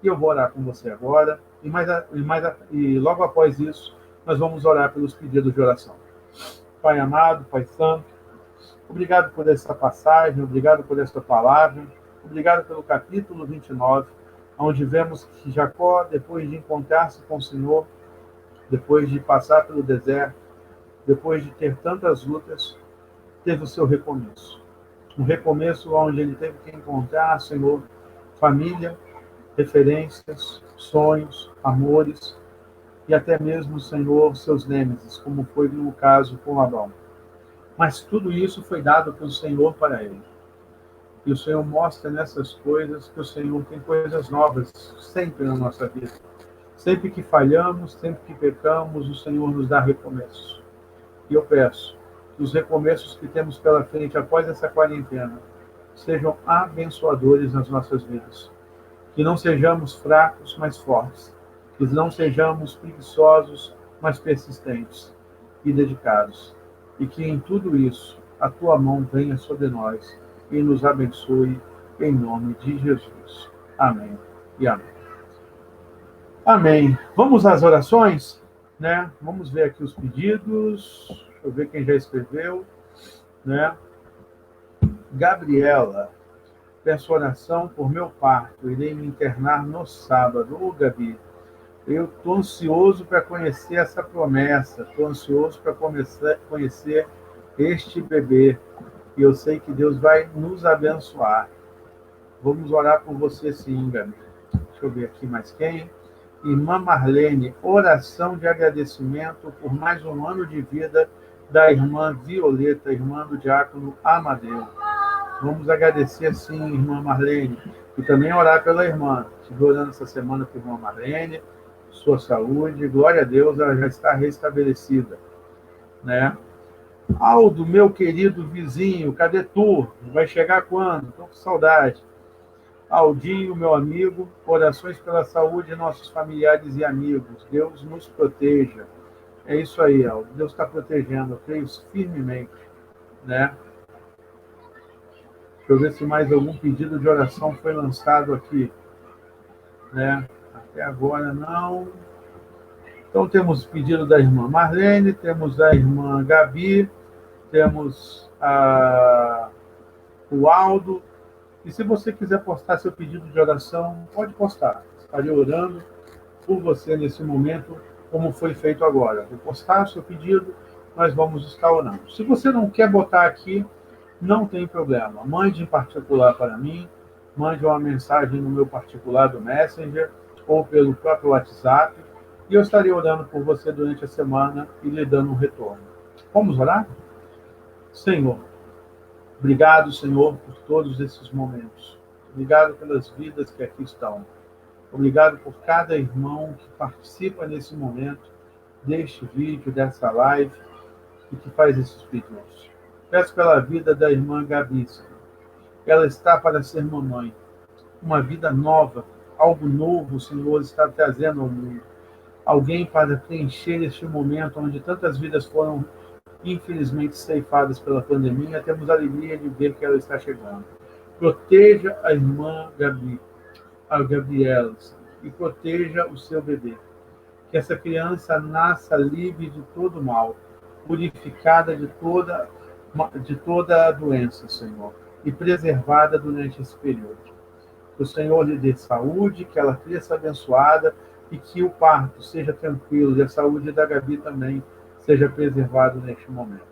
E eu vou orar com você agora, e logo após isso, nós vamos orar pelos pedidos de oração. Pai amado, Pai santo, obrigado por essa passagem, obrigado por esta palavra, obrigado pelo capítulo 29, onde vemos que Jacó, depois de encontrar-se com o Senhor, depois de passar pelo deserto, depois de ter tantas lutas, teve o seu recomeço. Um recomeço onde ele teve que encontrar, Senhor, família, referências, sonhos, amores, e até mesmo, Senhor, seus nêmesis, como foi no caso com Labão. Mas tudo isso foi dado pelo Senhor para ele. E o Senhor mostra nessas coisas que o Senhor tem coisas novas sempre na nossa vida. Sempre que falhamos, sempre que pecamos, o Senhor nos dá recomeços. E eu peço que os recomeços que temos pela frente após essa quarentena sejam abençoadores nas nossas vidas. Que não sejamos fracos, mas fortes. Que não sejamos preguiçosos, mas persistentes e dedicados. E que em tudo isso a tua mão venha sobre nós e nos abençoe em nome de Jesus. Amém e amém. Amém. Vamos às orações, né? Vamos ver aqui os pedidos. Deixa eu ver quem já escreveu, né? Gabriela, peço oração por meu parto. Irei me internar no sábado. Ô, Gabi, eu estou ansioso para conhecer essa promessa. Estou ansioso para conhecer este bebê. E eu sei que Deus vai nos abençoar. Vamos orar por você sim, Gabi. Deixa eu ver aqui mais quem. Irmã Marlene, oração de agradecimento por mais um ano de vida da irmã Violeta, irmã do diácono Amadeu. Vamos agradecer sim, irmã Marlene, e também orar pela irmã. Estive orando essa semana por irmã Marlene, sua saúde, glória a Deus, ela já está restabelecida, né? Aldo, meu querido vizinho, cadê tu? Vai chegar quando? Estou com saudade. Aldinho, meu amigo, orações pela saúde de nossos familiares e amigos. Deus nos proteja. É isso aí, Aldo. Deus está protegendo, eu creio firmemente, né? Deixa eu ver se mais algum pedido de oração foi lançado aqui, né? Até agora não. Então temos o pedido da irmã Marlene, temos da irmã Gabi, temos o Aldo. E se você quiser postar seu pedido de oração, pode postar. Estarei orando por você nesse momento, como foi feito agora. Vou postar seu pedido, nós vamos estar orando. Se você não quer botar aqui, não tem problema. Mande em particular para mim, mande uma mensagem no meu particular do Messenger ou pelo próprio WhatsApp, e eu estarei orando por você durante a semana e lhe dando um retorno. Vamos orar? Senhor, obrigado, Senhor, por todos esses momentos. Obrigado pelas vidas que aqui estão. Obrigado por cada irmão que participa nesse momento, deste vídeo, dessa live, e que faz esses pedidos. Peço pela vida da irmã Gabi, Senhor. Ela está para ser mamãe. Uma vida nova, algo novo o Senhor está trazendo ao mundo. Alguém para preencher este momento onde tantas vidas foram infelizmente ceifadas pela pandemia. Temos a alegria de ver que ela está chegando. Proteja a irmã Gabi, a Gabriela, e proteja o seu bebê. Que essa criança nasça livre de todo mal, purificada de toda a doença, Senhor, e preservada durante esse período. Que o Senhor lhe dê saúde, que ela cresça abençoada e que o parto seja tranquilo e a saúde da Gabi também seja preservado neste momento.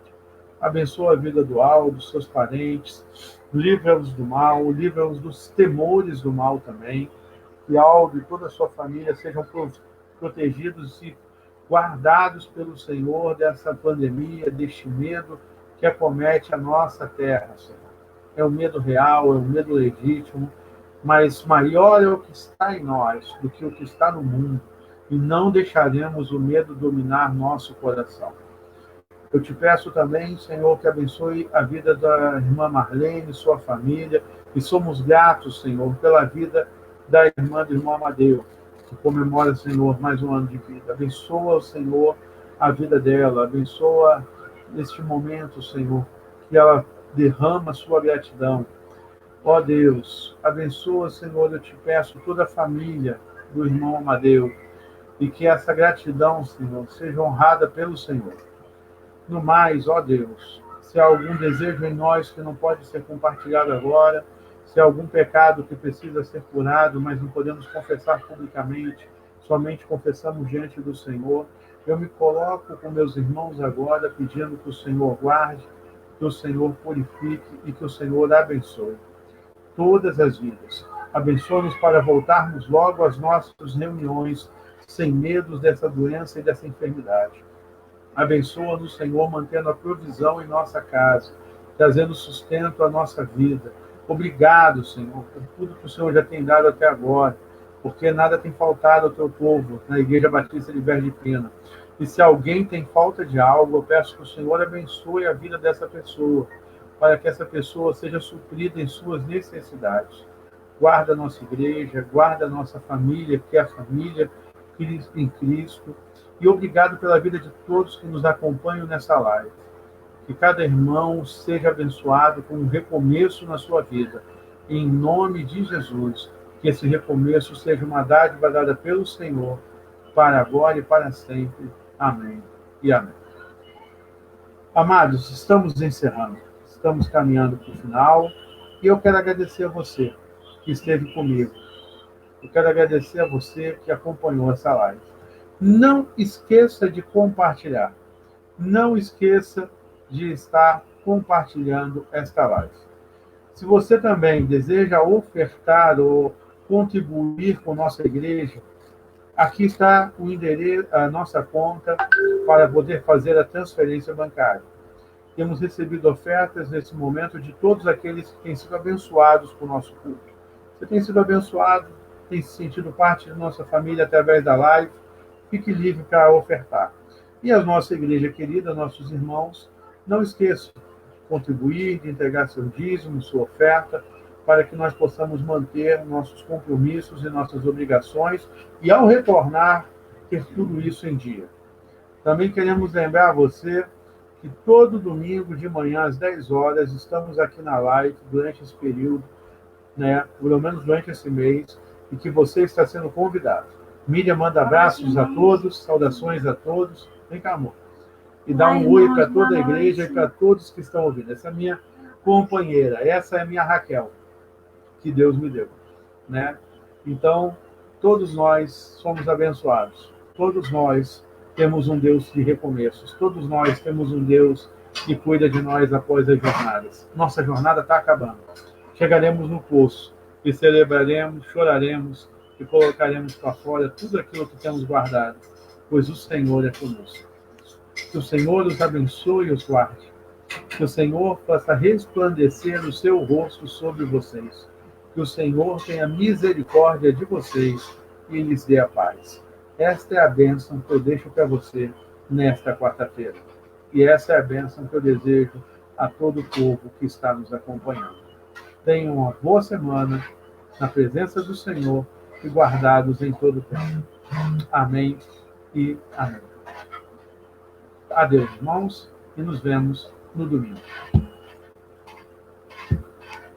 Abençoa a vida do Aldo, dos seus parentes, livra-os do mal, livra-os dos temores do mal também. Que Aldo e toda a sua família sejam protegidos e guardados pelo Senhor dessa pandemia, deste medo que acomete a nossa terra, Senhor. É um medo real, é um medo legítimo, mas maior é o que está em nós do que o que está no mundo, e não deixaremos o medo dominar nosso coração. Eu te peço também, Senhor, que abençoe a vida da irmã Marlene, sua família, e somos gratos, Senhor, pela vida da irmã do irmão Amadeu, que comemora, Senhor, mais um ano de vida. Abençoa, Senhor, a vida dela, abençoa neste momento, Senhor, que ela derrama a sua gratidão. Ó Deus, abençoa, Senhor, eu te peço, toda a família do irmão Amadeu, e que essa gratidão, Senhor, seja honrada pelo Senhor. No mais, ó Deus, se há algum desejo em nós que não pode ser compartilhado agora, se há algum pecado que precisa ser curado, mas não podemos confessar publicamente, somente confessamos diante do Senhor, eu me coloco com meus irmãos agora, pedindo que o Senhor guarde, que o Senhor purifique e que o Senhor abençoe todas as vidas. Abençoe-nos para voltarmos logo às nossas reuniões, sem medos dessa doença e dessa enfermidade. Abençoa-nos, Senhor, mantendo a provisão em nossa casa, trazendo sustento à nossa vida. Obrigado, Senhor, por tudo que o Senhor já tem dado até agora, porque nada tem faltado ao teu povo na Igreja Batista de Verde Pena. E se alguém tem falta de algo, eu peço que o Senhor abençoe a vida dessa pessoa, para que essa pessoa seja suprida em suas necessidades. Guarda a nossa igreja, guarda a nossa família, que é a família em Cristo. E obrigado pela vida de todos que nos acompanham nessa live. Que cada irmão seja abençoado com um recomeço na sua vida. Em nome de Jesus, que esse recomeço seja uma dádiva dada pelo Senhor, para agora e para sempre. Amém e amém. Amados, estamos encerrando, estamos caminhando para o final, e eu quero agradecer a você que esteve comigo. Eu quero agradecer a você que acompanhou essa live. Não esqueça de compartilhar. Não esqueça de estar compartilhando esta live. Se você também deseja ofertar ou contribuir com nossa igreja, aqui está o endereço, a nossa conta, para poder fazer a transferência bancária. Temos recebido ofertas nesse momento de todos aqueles que têm sido abençoados por nosso culto. Você tem sido abençoado, tem se sentido parte da nossa família através da live, fique livre para ofertar. E a nossa igreja querida, nossos irmãos, não esqueçam de contribuir, de entregar seu dízimo, sua oferta, para que nós possamos manter nossos compromissos e nossas obrigações e, ao retornar, ter tudo isso em dia. Também queremos lembrar a você que todo domingo de manhã, às 10 horas, estamos aqui na live durante esse período, pelo menos durante esse mês, e que você está sendo convidado. Miriam manda abraços a todos, saudações a todos. Vem cá, amor. E dá um oi para toda a igreja e para todos que estão ouvindo. Essa é a minha companheira, essa é a minha Raquel, que Deus me deu. Então, todos nós somos abençoados. Todos nós temos um Deus de recomeços. Todos nós temos um Deus que cuida de nós após as jornadas. Nossa jornada está acabando. Chegaremos no poço e celebraremos, choraremos e colocaremos para fora tudo aquilo que temos guardado, pois o Senhor é conosco. Que o Senhor os abençoe e os guarde. Que o Senhor faça resplandecer o seu rosto sobre vocês. Que o Senhor tenha misericórdia de vocês e lhes dê a paz. Esta é a bênção que eu deixo para você nesta quarta-feira. E essa é a bênção que eu desejo a todo o povo que está nos acompanhando. Tenham uma boa semana na presença do Senhor e guardados em todo o tempo. Amém e amém. Adeus, irmãos, e nos vemos no domingo.